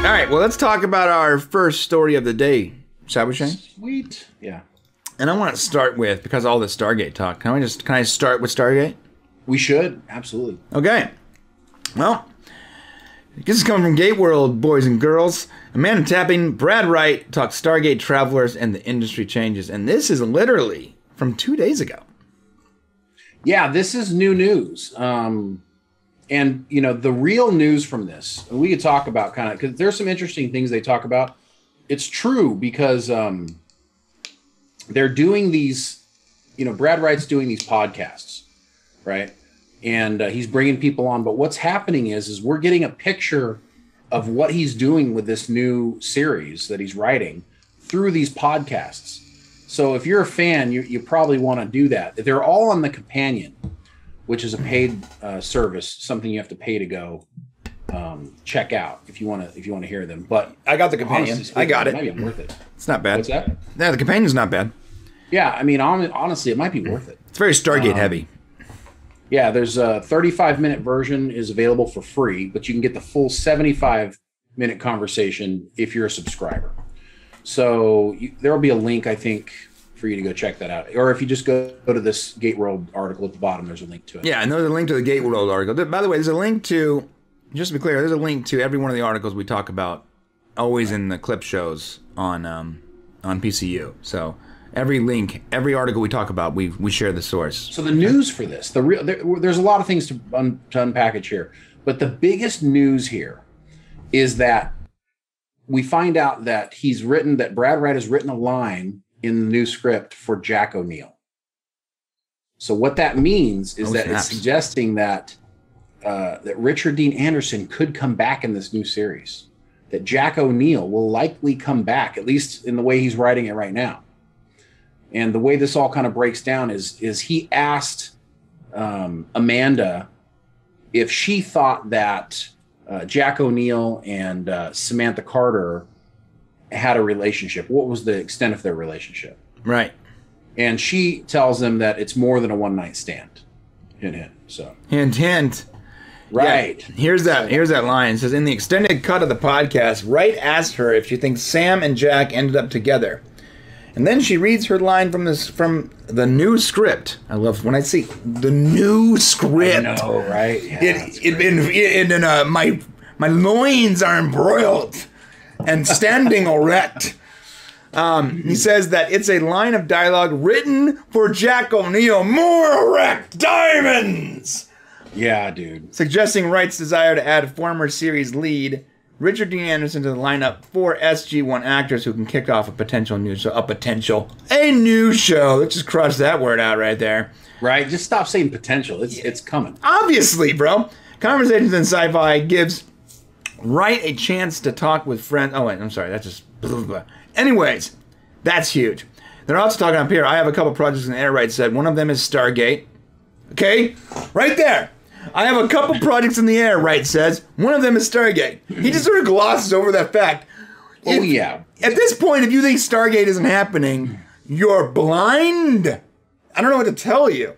All right, well, let's talk about our first story of the day, shall we, Shane? Sweet. Yeah. And I want to start with, because all the Stargate talk, can I start with Stargate? We should. Absolutely. Okay. Well, this is coming from Gate World, boys and girls. Amanda Tapping, Brad Wright talks Stargate travelers and the industry changes. And this is literally from 2 days ago. Yeah, this is new news. And, you know, the real news from this, we could talk about kind of, because there's some interesting things they talk about. It's true because they're doing these, you know, Brad Wright's doing these podcasts, right? And he's bringing people on. But what's happening is we're getting a picture of what he's doing with this new series that he's writing through these podcasts. So if you're a fan, you probably want to do that. They're all on the Companion, which is a paid service, something you have to pay to go check out if you want to hear them. But I got the Companion. Honestly, I got it. It might be worth it. It's not bad. What's that? Yeah, the Companion's not bad. Yeah, I mean, honestly, it might be worth it. It's very Stargate heavy. Yeah, there's a 35-minute version is available for free, but you can get the full 75-minute conversation if you're a subscriber. So there will be a link, I think, for you to go check that out. Or if you just go to this Gate World article at the bottom, there's a link to it. Yeah, and there's a link to the Gate World article. By the way, there's a link to, just to be clear, there's a link to every one of the articles we talk about, always in the clip shows on PCU. So every link, every article we talk about, we share the source. So the news for this, there's a lot of things to unpackage here, but the biggest news here is that we find out that Brad Wright has written a line in the new script for Jack O'Neill. So what that means is it's suggesting that that Richard Dean Anderson could come back in this new series. That Jack O'Neill will likely come back, at least in the way he's writing it right now. And the way this all kind of breaks down is he asked Amanda if she thought that Jack O'Neill and Samantha Carter had a relationship. What was the extent of their relationship? Right. And she tells him that it's more than a one-night stand. Hint, hint. So. Hint, hint. Right. Yeah. Here's that line. It says, in the extended cut of the podcast, Wright asked her if she thinks Sam and Jack ended up together. And then she reads her line from the new script. I love when I see the new script. I know, right? Yeah, my loins are embroiled and standing erect. He says that it's a line of dialogue written for Jack O'Neill. More erect diamonds. Yeah, dude. Suggesting Wright's desire to add former series lead Richard Dean Anderson to the lineup for SG-1 actors who can kick off a new show. Let's just cross that word out right there. Right? Just stop saying potential. It's coming. Obviously, bro. Conversations in Sci-Fi gives Wright a chance to talk with friends. Oh, wait, I'm sorry. That's just blah, blah, blah. Anyways, that's huge. They're also talking up here. I have a couple projects in the air, Wright said. One of them is Stargate. Okay? Right there. I have a couple projects in the air, Wright says. One of them is Stargate. He just sort of glosses over that fact. Yeah. At this point, if you think Stargate isn't happening, you're blind. I don't know what to tell you.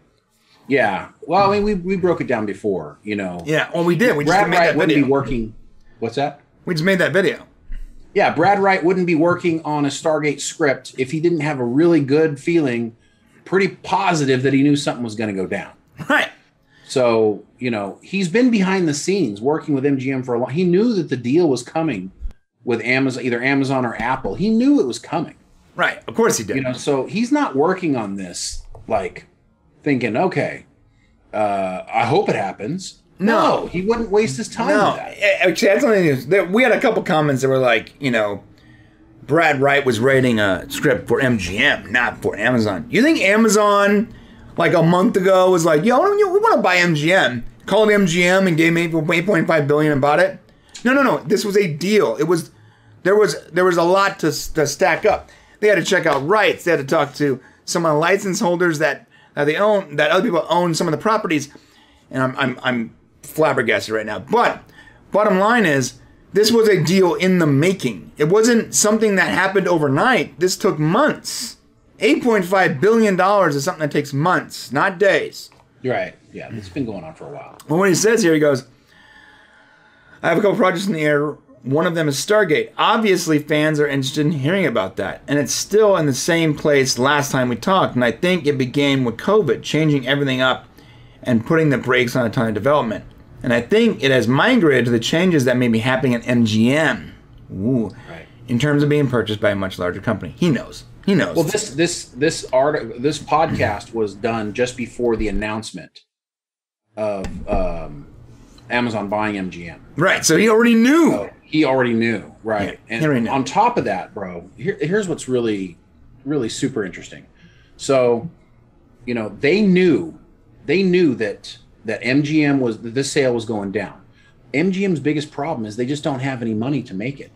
Yeah. Well, I mean, we broke it down before, you know. Yeah, well, we did. We just made that video. Wouldn't be working. What's that? We just made that video. Yeah, Brad Wright wouldn't be working on a Stargate script if he didn't have a really good feeling, pretty positive that he knew something was going to go down. Right. So, you know, he's been behind the scenes working with MGM for a long. He knew that the deal was coming with Amazon, either Amazon or Apple. He knew it was coming. Right. Of course he did. You know, so he's not working on this like thinking, okay, I hope it happens. No, he wouldn't waste his time with that. Actually, that's something. We had a couple comments that were like, you know, Brad Wright was writing a script for MGM, not for Amazon. You think Amazon, like a month ago, was like, yo, we want to buy MGM. Called MGM and gave me $8.5 billion and bought it? No. This was a deal. There was a lot to stack up. They had to check out rights. They had to talk to some of the license holders that they own, that other people own some of the properties. And I'm flabbergasted right now. But bottom line is, this was a deal in the making. It wasn't something that happened overnight. This took months. $8.5 billion is something that takes months, not days. Right. Yeah, it's been going on for a while. Well, what he says here, he goes, I have a couple projects in the air. One of them is Stargate. Obviously, fans are interested in hearing about that. And it's still in the same place last time we talked. And I think it began with COVID, changing everything up and putting the brakes on a ton of development. And I think it has migrated to the changes that may be happening at MGM. Ooh. Right. In terms of being purchased by a much larger company. He knows. He knows. Well, this podcast was done just before the announcement of Amazon buying MGM. Right. So he already knew. So he already knew. Right. Yeah, and on top of that, bro, here's what's really, really super interesting. So, you know, they knew that MGM this sale was going down. MGM's biggest problem is they just don't have any money to make it.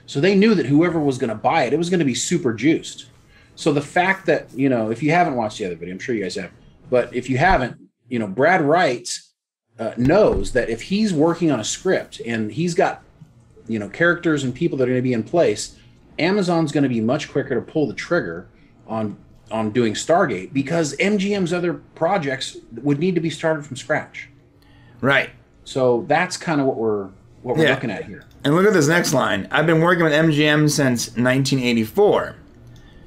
So they knew that whoever was going to buy it was going to be super juiced. So the fact that, you know, if you haven't watched the other video, I'm sure you guys have, but if you haven't, you know, Brad Wright knows that if he's working on a script and he's got, you know, characters and people that are going to be in place, Amazon's going to be much quicker to pull the trigger on doing Stargate because MGM's other projects would need to be started from scratch. Right. So that's kind of what we're looking at here. And look at this next line. I've been working with MGM since 1984.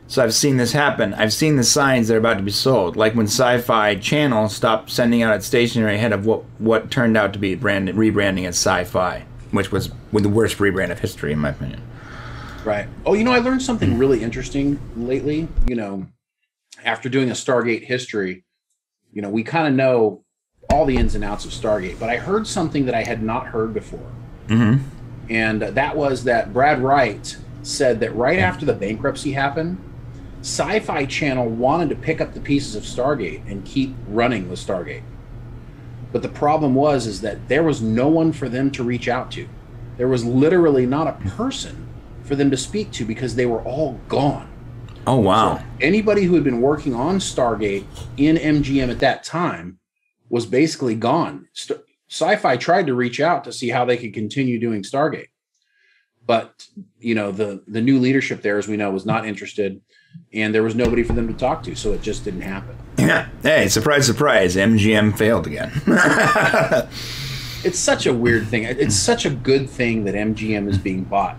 So I've seen this happen. I've seen the signs that are about to be sold. Like when Sci-Fi Channel stopped sending out its stationery ahead of what turned out to be rebranding as Sci-Fi, which was the worst rebrand of history, in my opinion. Right. Oh, you know, I learned something really interesting lately. You know, after doing a Stargate history, you know, we kind of know all the ins and outs of Stargate. But I heard something that I had not heard before. Mm-hmm. And that was that Brad Wright said that right after the bankruptcy happened, Sci-Fi Channel wanted to pick up the pieces of Stargate and keep running with Stargate. But the problem is that there was no one for them to reach out to. There was literally not a person for them to speak to because they were all gone. Oh, wow. So anybody who had been working on Stargate in MGM at that time was basically gone. Sci-Fi tried to reach out to see how they could continue doing Stargate. But, you know, the new leadership there, as we know, was not interested, and there was nobody for them to talk to, so it just didn't happen. Yeah. Hey, surprise, surprise, MGM failed again. It's such a weird thing. It's such a good thing that MGM is being bought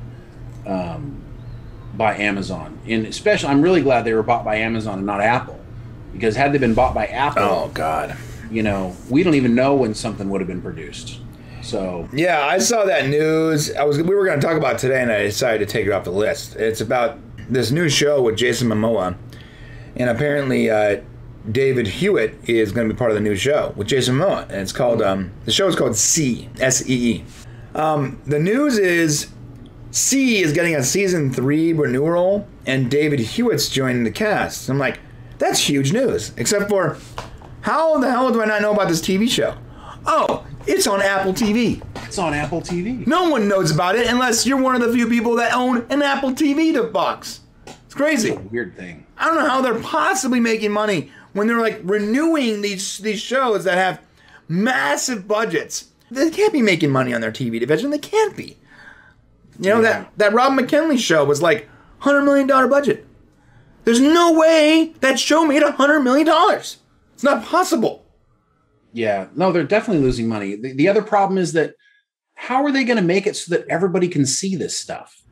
by Amazon. And especially, I'm really glad they were bought by Amazon and not Apple, because had they been bought by Apple... Oh, God. You know, we don't even know when something would have been produced. So yeah, I saw that news. We were going to talk about it today, and I decided to take it off the list. It's about this new show with Jason Momoa, and apparently David Hewitt is going to be part of the new show with Jason Momoa, and it's called the show is called See, S-E-E. The news is See is getting a season 3 renewal, and David Hewitt's joining the cast. I'm like, that's huge news. Except for, how the hell do I not know about this TV show? Oh, it's on Apple TV. It's on Apple TV. No one knows about it unless you're one of the few people that own an Apple TV box. It's crazy. It's a weird thing. I don't know how they're possibly making money when they're like renewing these shows that have massive budgets. They can't be making money on their TV division. They can't be. You know, that Rob McKinley show was like $100 million budget. There's no way that show made $100 million. It's not possible. Yeah, no, they're definitely losing money. The other problem is that how are they going to make it so that everybody can see this stuff?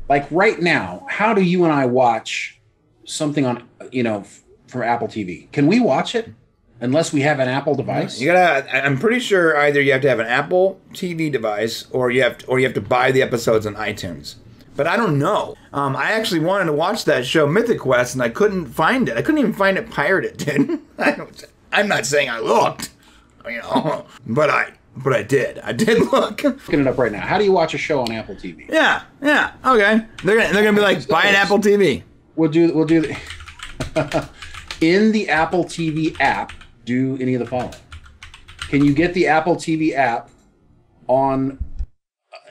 Like right now, how do you and I watch something on, you know, from Apple TV? Can we watch it unless we have an Apple device? I'm pretty sure either you have to have an Apple TV device or you have to buy the episodes on iTunes. But I don't know. I actually wanted to watch that show Mythic Quest and I couldn't find it. I couldn't even find it pirated, dude. I'm not saying I looked, you know, but I did. I did look. Looking it up right now. How do you watch a show on Apple TV? Yeah. Okay. They're gonna be like, buy an Apple TV. We'll do in the Apple TV app. Do any of the following. Can you get the Apple TV app on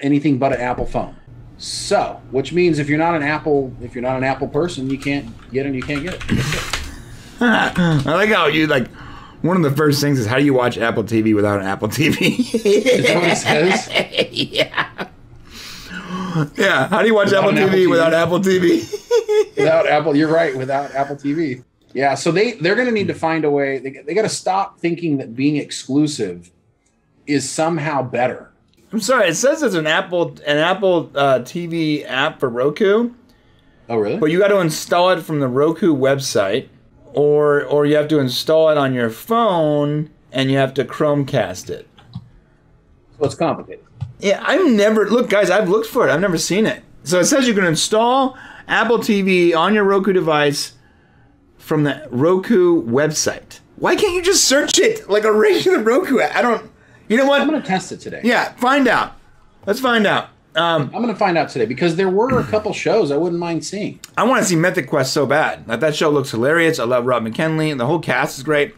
anything but an Apple phone? So, which means if you're not an Apple person, you can't get it. You can't get it. I like how you like. One of the first things is how do you watch Apple TV without an Apple TV? Is that what it says? Yeah. Yeah. How do you watch Apple TV without Apple TV? Without Apple, you're right. Without Apple TV. Yeah. So they're going to need to find a way. They got to stop thinking that being exclusive is somehow better. I'm sorry. It says there's an Apple TV app for Roku. Oh, really? But you got to install it from the Roku website, or you have to install it on your phone, and you have to Chromecast it. So it's complicated. Yeah, look, guys, I've looked for it. I've never seen it. So it says you can install Apple TV on your Roku device from the Roku website. Why can't you just search it like a regular Roku app? You know what? I'm going to test it today. Yeah, find out. Let's find out. I'm going to find out today because there were a couple shows I wouldn't mind seeing. I want to see Mythic Quest so bad. That show looks hilarious. I love Rob McKinley. The whole cast is great.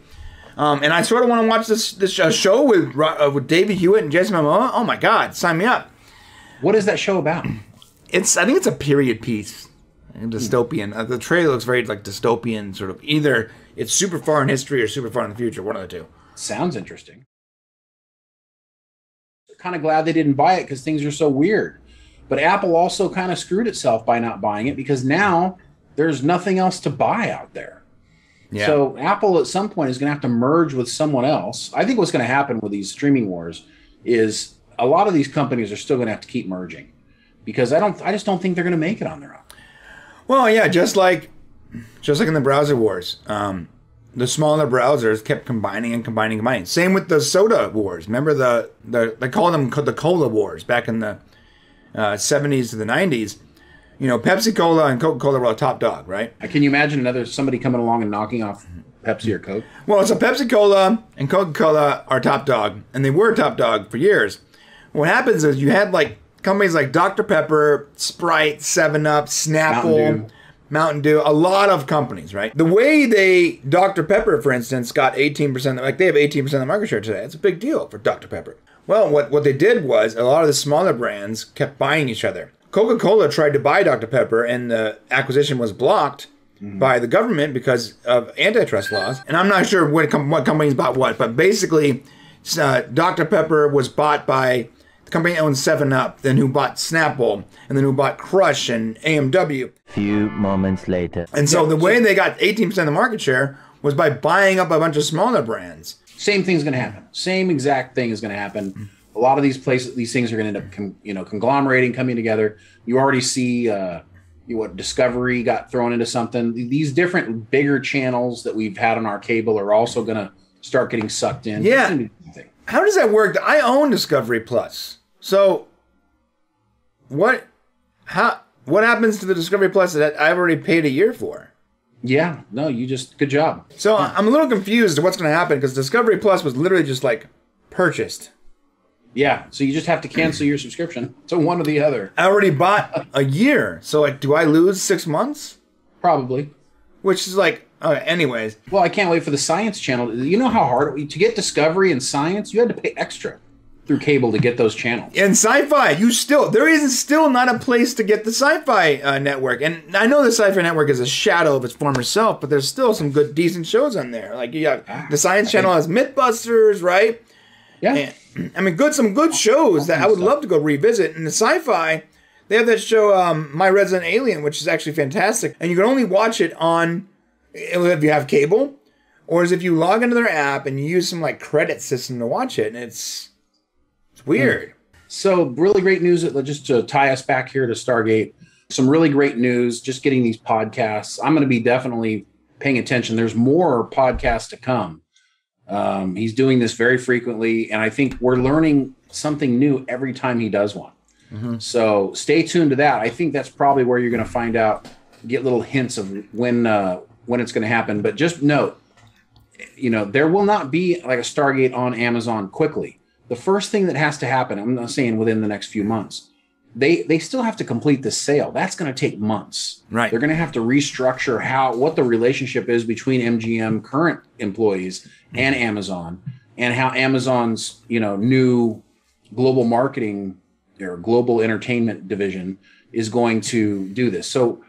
And I sort of want to watch this show with David Hewitt and Jason Momoa. Oh my God, sign me up. What is that show about? I think it's a period piece, dystopian. The trailer looks very like dystopian, sort of. Either it's super far in history or super far in the future. One of the two. Sounds interesting. Kind of glad they didn't buy it because things are so weird. But Apple also kind of screwed itself by not buying it because now there's nothing else to buy out there. Yeah. So Apple at some point is going to have to merge with someone else. I think what's going to happen with these streaming wars is a lot of these companies are still going to have to keep merging because I just don't think they're going to make it on their own. Well, yeah, just like in the browser wars. The smaller browsers kept combining and combining. Same with the soda wars. Remember they call them the cola wars back in the 70s to the 90s. You know, Pepsi Cola and Coca-Cola were a top dog, right? Can you imagine somebody coming along and knocking off Pepsi or Coke? Well, so Pepsi Cola and Coca-Cola are top dog, and they were top dog for years. What happens is you had like companies like Dr. Pepper, Sprite, 7-Up, Snapple, Mountain Dew, a lot of companies, right? The way Dr. Pepper, for instance, got 18%, like they have 18% of the market share today. It's a big deal for Dr. Pepper. Well, what they did was a lot of the smaller brands kept buying each other. Coca-Cola tried to buy Dr. Pepper, and the acquisition was blocked by the government because of antitrust laws. And I'm not sure what companies bought what, but basically, Dr. Pepper was bought by the company that owns 7-Up, then who bought Snapple, and then who bought Crush and AMW. Few moments later. And so the way they got 18% of the market share was by buying up a bunch of smaller brands. Same thing's going to happen. Same exact thing is going to happen. A lot of these things are going to end up, conglomerating, coming together. You already see what Discovery got thrown into something. These different bigger channels that we've had on our cable are also going to start getting sucked in. Yeah. How does that work? I own Discovery Plus. So what happens to the Discovery Plus that I've already paid a year for? Yeah. No, good job. So I'm a little confused to what's going to happen because Discovery Plus was literally just like purchased. Yeah, so you just have to cancel your subscription. So one or the other. I already bought a year. So, like, do I lose 6 months? Probably. Which is like, anyways. Well, I can't wait for the Science Channel. You know how hard to get Discovery and Science? You had to pay extra through cable to get those channels. And Sci-Fi, there is still not a place to get the Sci-Fi network. And I know the Sci-Fi network is a shadow of its former self, but there's still some good, decent shows on there. Like, you got the Science Channel has Mythbusters, right? Yeah. And, some good shows that I would love to go revisit. And the Sci-Fi, they have that show, My Resident Alien, which is actually fantastic. And you can only watch it if you have cable, or as if you log into their app and you use some like credit system to watch it. And it's weird. So really great news, just to tie us back here to Stargate. Some really great news, just getting these podcasts. I'm going to be definitely paying attention. There's more podcasts to come. He's doing this very frequently, and I think we're learning something new every time he does one. Mm-hmm. So stay tuned to that. I think that's probably where you're going to get little hints of when it's going to happen. But just note, there will not be like a Stargate on Amazon quickly. The first thing that has to happen, I'm not saying within the next few months, they still have to complete the sale. That's going to take months. Right. They're going to have to restructure what the relationship is between MGM current employees and Amazon, and how Amazon's new global marketing or global entertainment division is going to do this. So,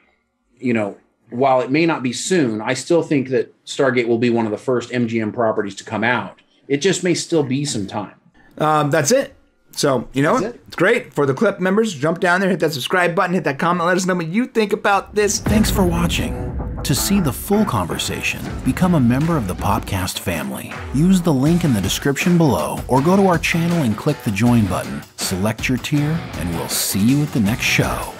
while it may not be soon, I still think that Stargate will be one of the first MGM properties to come out. It just may still be some time. That's it. So, it's great. For the Clip members, jump down there, hit that subscribe button, hit that comment, let us know what you think about this. Thanks for watching. To see the full conversation, become a member of the Popcast family. Use the link in the description below or go to our channel and click the join button. Select your tier and we'll see you at the next show.